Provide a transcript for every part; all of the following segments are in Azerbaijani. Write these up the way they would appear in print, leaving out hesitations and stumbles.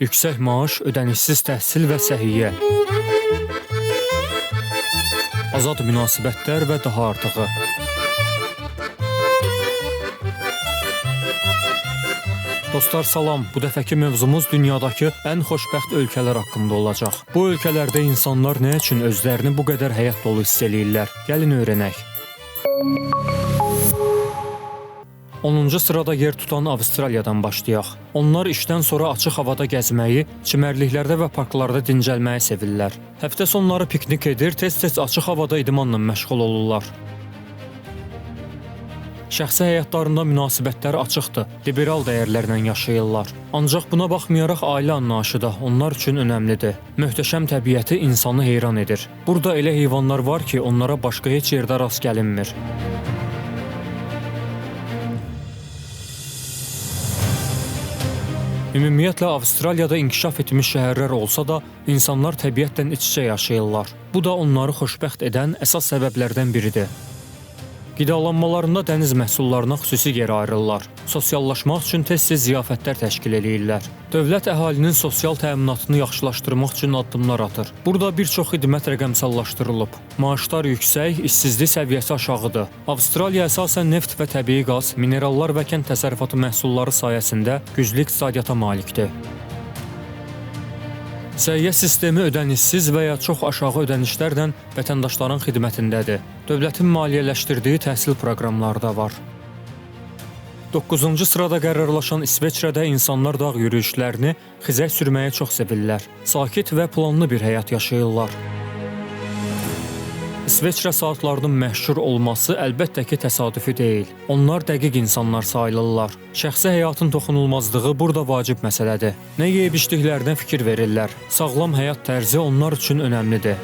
Yüksək maaş, ödənişsiz təhsil və səhiyyə. Azad münasibətlər və daha artığı. Dostlar salam, bu dəfəki mövzumuz dünyadakı ən xoşbəxt ölkələr haqqında olacaq. Bu ölkələrdə insanlar nə üçün özlərini bu qədər həyat dolu hiss eləyirlər? Gəlin öyrənək. 10-cu sırada yer tutan Avstraliyadan başlayaq. Onlar işdən sonra açıq havada gəzməyi, çimərliklərdə və parklarda dincəlməyi sevirlər. Həftə sonları piknik edir, tez-tez açıq havada idmanla məşğul olurlar. Şəxsi həyatlarında münasibətlər açıqdır, liberal dəyərlərlə yaşayırlar. Ancaq buna baxmayaraq ailə anlayışı da onlar üçün önəmlidir. Möhtəşəm təbiəti insanı heyran edir. Burada elə heyvanlar var ki, onlara başqa heç yerdə rast gəlinmir. Ümumiyyətlə, Avstraliyada inkişaf etmiş şəhərlər olsa da, insanlar təbiətlə iç-içə yaşayırlar. Bu da onları xoşbəxt edən əsas səbəblərdən biridir. Qidalanmalarında dəniz məhsullarına xüsusi yer ayırırlar. Sosiallaşmaq üçün tez-tez ziyafətlər təşkil edirlər. Dövlət əhalinin sosial təminatını yaxşılaşdırmaq üçün addımlar atır. Burada bir çox xidmət rəqəmsallaşdırılıb. Maaşlar yüksək, işsizlik səviyyəsi aşağıdır. Avstraliya əsasən neft və təbii qaz, minerallar və kənd təsərrüfatı məhsulları sayəsində güclü iqtisadiyyata malikdir. Səhiyyə sistemi ödənişsiz və ya çox aşağı ödənişlərlə vətəndaşların xidmətindədir. Dövlətin maliyyələşdirdiyi təhsil proqramları da var. 9-cu sırada qərarlaşan İsveçrədə insanlar dağ yürüyüşlərini, xizək sürməyi çox sevirlər. Sakit və planlı bir həyat yaşayırlar. İsveçrə saatlarının məşhur olması əlbəttə ki, təsadüfi deyil. Onlar dəqiq insanlar sayılırlar. Şəxsi həyatın toxunulmazlığı burada vacib məsələdir. Nə yeyib içdiklərinə fikir verirlər. Sağlam həyat tərzi onlar üçün önəmlidir.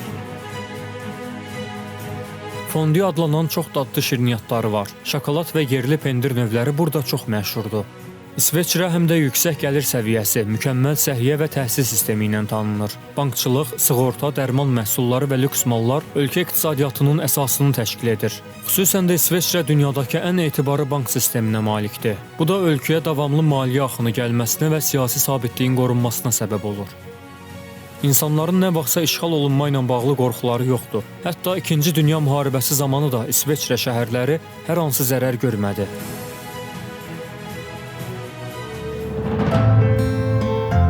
Fondue adlanan çox dadlı şirniyyatları var. Şokolad və yerli pendir növləri burada çox məşhurdur. İsveçrə həm də yüksək gəlir səviyyəsi, mükəmməl səhiyyə və təhsil sistemi ilə tanınır. Bankçılıq, sığorta, dərman məhsulları və lüks mallar ölkə iqtisadiyyatının əsasını təşkil edir. Xüsusən də İsveçrə dünyadakı ən etibarlı bank sisteminə malikdir. Bu da ölkəyə davamlı maliyyə axını gəlməsinə və siyasi sabitliyin qorunmasına səbəb olur. İnsanların nə vaxtsa işğal olunma ilə bağlı qorxuları yoxdur. Hətta 2-ci Dünya müharibəsi zamanı da İsveçrə şəhərləri hər hansı zərər görmədi.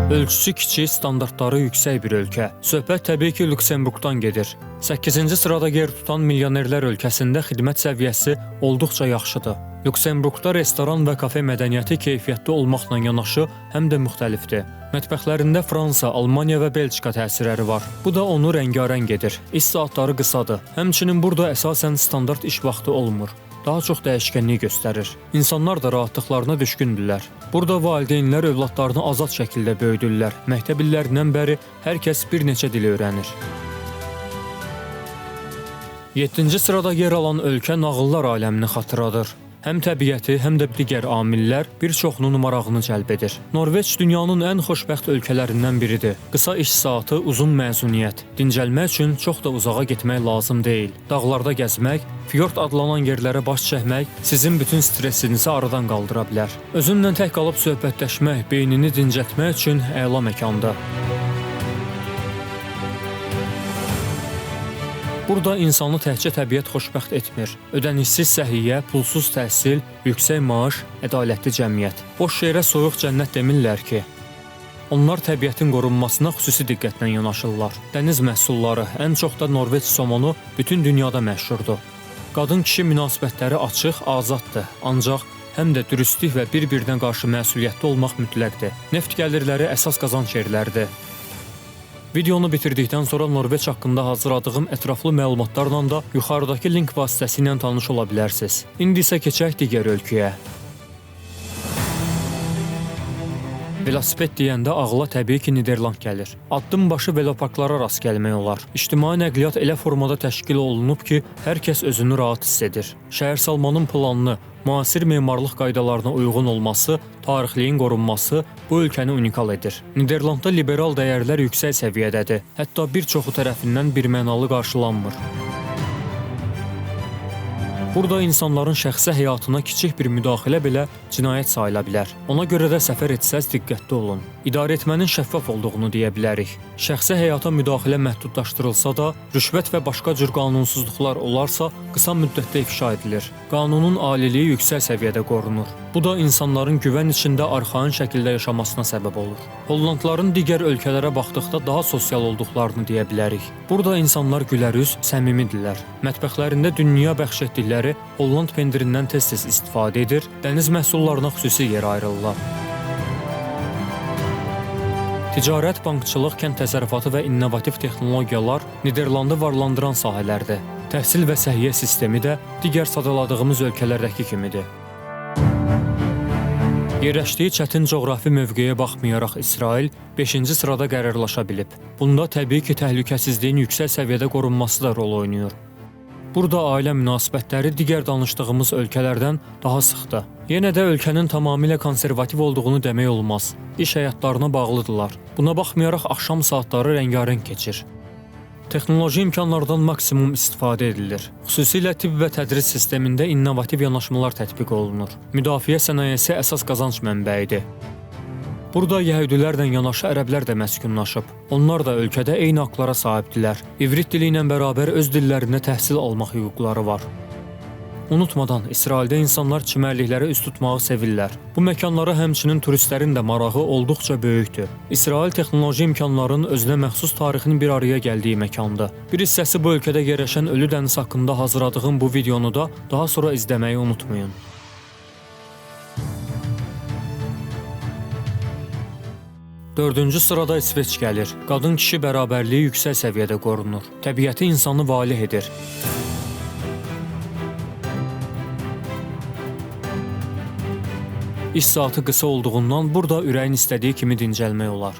Ölçüsü kiçik, standartları yüksək bir ölkə. Söhbət təbii ki, Lüksemburqdan gedir. 8-ci sırada yer tutan milyonerlər ölkəsində xidmət səviyyəsi olduqca yaxşıdır. Lüksemburqda restoran və kafe mədəniyyəti keyfiyyətli olmaqla yanaşı həm də müxtəlifdir. Mətbəxlərində Fransa, Almaniya və Belçika təsirləri var. Bu da onu rəngarəng edir. İş saatları qısadır. Həmçinin burada əsasən standart iş vaxtı olmur. Daha çox dəyişkənlik göstərir. İnsanlar da rahatlıqlarına düşkündürlər. Burada valideynlər övladlarını azad şəkildə böyüdürlər. Məktəb illərindən bəri hər kəs bir neçə dil öyrənir. 7-ci sırada yer alan ölkə nağıllar aləmini xatırladır. Həm təbiəti, həm də digər amillər bir çoxunun marağını cəlb edir. Norveç dünyanın ən xoşbəxt ölkələrindən biridir. Qısa iş saatı, uzun məzuniyyət. Dincəlmək üçün çox da uzağa getmək lazım deyil. Dağlarda gəzmək, fjord adlanan yerlərə baş çəkmək sizin bütün stressinizi aradan qaldıra bilər. Özünlə tək qalıb söhbətləşmək, beynini dincəltmək üçün əla məkandır. Burada insanı təkcə təbiət xoşbəxt etmir. Ödənişsiz səhiyyə, pulsuz təhsil, yüksək maaş, ədalətli cəmiyyət. Boş yerə soyuq cənnət demirlər ki. Onlar təbiətin qorunmasına xüsusi diqqətlə yanaşırlar. Dəniz məhsulları, ən çox da Norveç somonu bütün dünyada məşhurdur. Qadın-kişi münasibətləri açıq, azaddır. Ancaq həm də dürüstlük və bir-birinə qarşı məsuliyyətli olmaq mütləqdir. Neft gəlirləri əsas qazanc yerləridir. Videonu bitirdikdən sonra Norveç haqqında hazırladığım ətraflı məlumatlarla da yuxarıdakı link vasitəsilə tanış ola bilərsiniz. İndi isə keçək digər ölkəyə. Velosiped deyəndə ağla təbii ki, Niderland gəlir. Addım başı veloparklara rast gəlmək olar. İctimai nəqliyyat elə formada təşkil olunub ki, hər kəs özünü rahat hiss edir. Şəhərsalmanın planlı, müasir memarlıq qaydalarına uyğun olması, tarixliyin qorunması bu ölkəni unikal edir. Niderlandda liberal dəyərlər yüksək səviyyədədir. Hətta bir çoxu tərəfindən birmənalı qarşılanmır. Burada insanların şəxsi həyatına kiçik bir müdaxilə belə cinayət sayıla bilər. Ona görə də səfər etsəz diqqətli olun. İdarə etmənin şəffaf olduğunu deyə bilərik. Şəxsi həyata müdaxilə məhdudlaşdırılsa da, rüşvət və başqa cür qanunsuzluqlar olarsa qısa müddətdə ifşa edilir. Qanunun aliliyi yüksək səviyyədə qorunur. Bu da insanların güvən içində arxain şəkildə yaşamasına səbəb olur. Hollandların digər ölkələrə baxdıqda daha sosial olduqlarını deyə bilərik. Burada insanlar gülərüz, səmimidirlər. Mətbəxlərində dünya bəxş etdikləri Holland pendirindən tez-tez istifadə edir, dəniz məhsullarına xüsusi yer ayrılırlar. Ticarət, bankçılıq, kənd təsərrüfatı və innovativ texnologiyalar Niderlandı varlandıran sahələrdir. Təhsil və səhiyyə sistemi də digər sadaladığımız ölkələrdəki kimidir. Yerləşdiyi çətin coğrafi mövqeyə baxmayaraq İsrail 5-ci sırada qərarlaşa bilib. Bunda təbii ki, təhlükəsizliyin yüksək səviyyədə qorunması da rol oynayır. Burada ailə münasibətləri digər danışdığımız ölkələrdən daha sıxdır. Yenə də ölkənin tamamilə konservativ olduğunu demək olmaz. İş həyatlarına bağlıdırlar. Buna baxmayaraq axşam saatları rəngarəng keçir. Texnoloji imkanlardan maksimum istifadə edilir. Xüsusilə tibb və tədris sistemində innovativ yanaşmalar tətbiq olunur. Müdafiə sənayesi əsas qazanc mənbəyidir. Burada yəhüdilərlə yanaşı ərəblər də məskunlaşıb. Onlar da ölkədə eyni haqlara sahibdilər. İvrit dili ilə bərabər öz dillərində təhsil almaq hüquqları var. Unutmadan, İsraildə insanlar çimərliklərə üst tutmağı sevirlər. Bu məkanlara həmçinin turistlərin də marağı olduqca böyükdür. İsrail texnoloji imkanların özünə məxsus tarixin bir araya gəldiyi məkandır. Bir hissəsi bu ölkədə yerləşən Ölü dəniz haqqında hazırladığım bu videonu da daha sonra izləməyi unutmayın. Dördüncü sırada İsveç gəlir. Qadın-kişi bərabərliyi yüksək səviyyədə qorunur. Təbiəti insanı valeh edir. İş saatı qısa olduğundan burada ürəyin istədiyi kimi dincəlmək olar.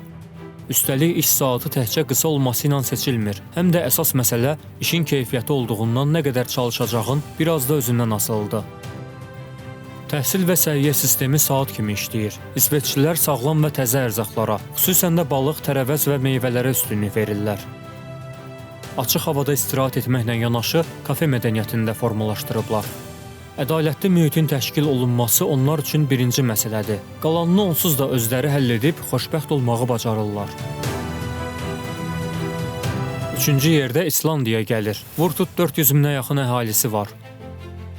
Üstəlik iş saatı təkcə qısa olması ilə seçilmir. Həm də əsas məsələ işin keyfiyyəti olduğundan nə qədər çalışacağın biraz da özündən asılıdır. Təhsil və səhiyyə sistemi saat kimi işləyir. İsveçlilər sağlam və təzə ərzaqlara, xüsusən də balıq, tərəvəz və meyvələrə üstünlük verirlər. Açıq havada istirahət etməklə yanaşı kafe mədəniyyətini də formalaşdırıblar. Ədalətli mühitin təşkil olunması onlar üçün birinci məsələdir. Qalanını onsuz da özləri həll edib xoşbəxt olmağı bacarırlar. Üçüncü yerdə İslandiya gəlir. Vur tut 400 minə yaxın əhalisi var.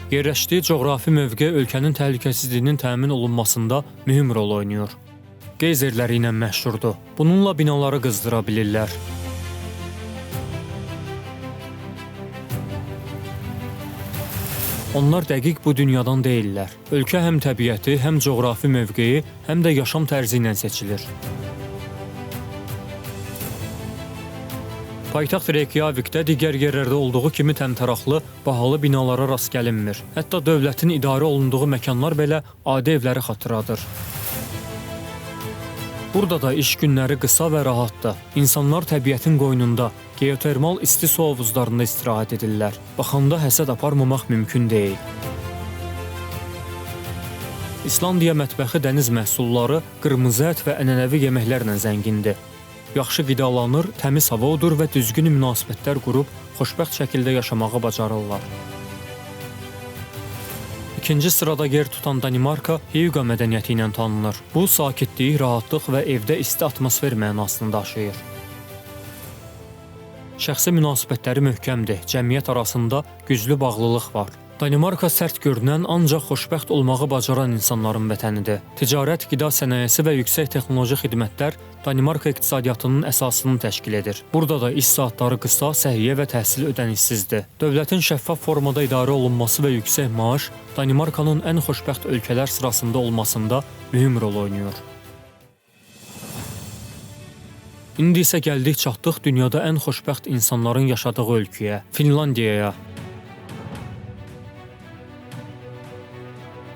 Yerləşdiyi coğrafi mövqe ölkənin təhlükəsizliyinin təmin olunmasında mühüm rol oynayır. Geyzerləri ilə məşhurdur. Bununla binaları qızdıra bilirlər. Onlar dəqiq bu dünyadan deyillər. Ölkə həm təbiəti, həm coğrafi mövqeyi, həm də yaşam tərzi ilə seçilir. Paytaxt Reykjavikdə digər yerlərdə olduğu kimi təmtəraqlı, bahalı binalara rast gəlinmir. Hətta dövlətin idarə olunduğu məkanlar belə adi evləri xatırladır. Burada da iş günləri qısa və rahatdır. İnsanlar təbiətin qoynunda, geotermal isti su hovuzlarında istirahət edirlər. Baxanda həsəd aparmamaq mümkün deyil. İslandiya mətbəxi dəniz məhsulları, qırmızı ət və ənənəvi yeməklərlə zəngindir. Yaxşı qidalanır, təmiz hava udur və düzgün münasibətlər qurub xoşbəxt şəkildə yaşamağı bacarırlar. İkinci sırada yer tutan Danimarka Hyuga mədəniyyəti ilə tanınır. Bu, sakitlik, rahatlıq və evdə isti atmosfer mənasını daşıyır. Şəxsi münasibətləri möhkəmdir, cəmiyyət arasında güclü bağlılıq var. Danimarka sərt görünən, ancaq xoşbəxt olmağı bacaran insanların vətənidir. Ticarət, qida sənayesi və yüksək texnoloji xidmətlər Danimarka iqtisadiyyatının əsasını təşkil edir. Burada da iş saatları qısa, səhiyyə və təhsil ödənişsizdir. Dövlətin şəffaf formada idarə olunması və yüksək maaş Danimarkanın ən xoşbəxt ölkələr sırasında olmasında mühüm rol oynayır. İndi isə gəldik çatdıq dünyada ən xoşbəxt insanların yaşadığı ölkəyə, Finlandiyaya.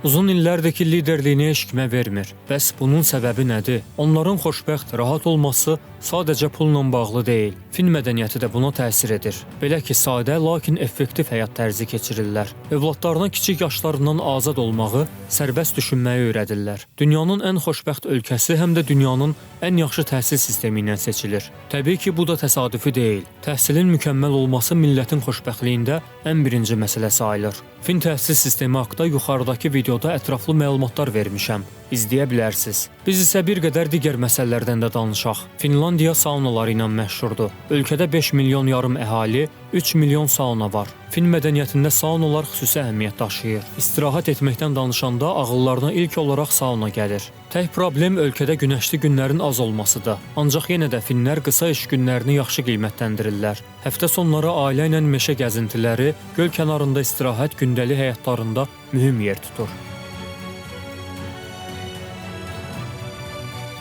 Uzun illərdir ki, liderliyini heç kimə vermir. Bəs bunun səbəbi nədir? Onların xoşbəxt, rahat olması sadəcə pulla bağlı deyil. Fin mədəniyyəti də buna təsir edir. Belə ki, sadə, lakin effektiv həyat tərzi keçirirlər. Övladlarına kiçik yaşlarından azad olmağı, sərbəst düşünməyi öyrədirlər. Dünyanın ən xoşbəxt ölkəsi həm də dünyanın ən yaxşı təhsil sistemi ilə seçilir. Təbii ki, bu da təsadüfi deyil. Təhsilin mükəmməl olması millətin xoşbəxtliyində ən birinci məsələ sayılır. Fin təhsil sistemi haqqında yuxarıdakı videoda ətraflı məlumatlar vermişəm. İzləyə bilərsiniz. Biz isə bir qədər digər məsələlərdən də danışaq. Finlandiya saunaları ilə məşhurdur. Ölkədə 5 milyon yarım əhali, 3 milyon sauna var. Fin mədəniyyətində saunalar xüsusi əhəmiyyət daşıyır. İstirahət etməkdən danışanda ağıllarına ilk olaraq sauna gəlir. Tək problem ölkədə günəşli günlərin az olmasıdır. Ancaq yenə də finlər qısa iş günlərini yaxşı qiymətləndirirlər. Həftə sonları ailə ilə meşə gəzintiləri, göl kənarında istirahət gündəlik həyatlarında mühüm yer tutur.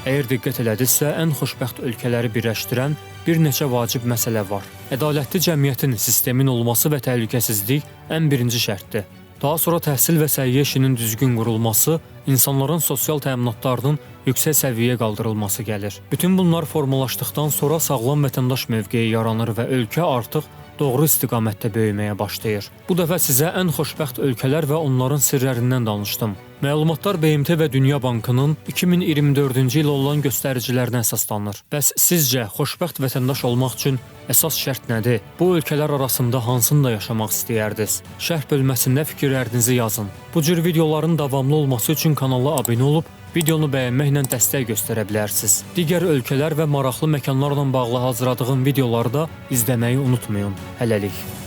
Əgər diqqət elədinizsə, ən xoşbəxt ölkələri birləşdirən bir neçə vacib məsələ var. Ədalətli cəmiyyətin, sistemin olması və təhlükəsizlik ən birinci şərtdir. Daha sonra təhsil və səhiyyə işinin düzgün qurulması, insanların sosial təminatlarının yüksək səviyyəyə qaldırılması gəlir. Bütün bunlar formalaşdıqdan sonra sağlam vətəndaş mövqeyi yaranır və ölkə artıq doğru istiqamətdə böyüməyə başlayır. Bu dəfə sizə ən xoşbəxt ölkələr və onların sirlərindən danışdım. Məlumatlar BMT və Dünya Bankının 2024-cü il olan göstəricilərinə əsaslanır. Bəs sizcə xoşbəxt vətəndaş olmaq üçün əsas şərt nədir? Bu ölkələr arasında hansında yaşamaq istəyərdiniz? Şərh bölməsində fikirlərinizi yazın. Bu cür videoların davamlı olması üçün kanala abunə olub, videonu bəyənməklə dəstək göstərə bilərsiniz. Digər ölkələr və maraqlı məkanlarla bağlı hazırladığım videoları da izləməyi unutmayın. Hələlik.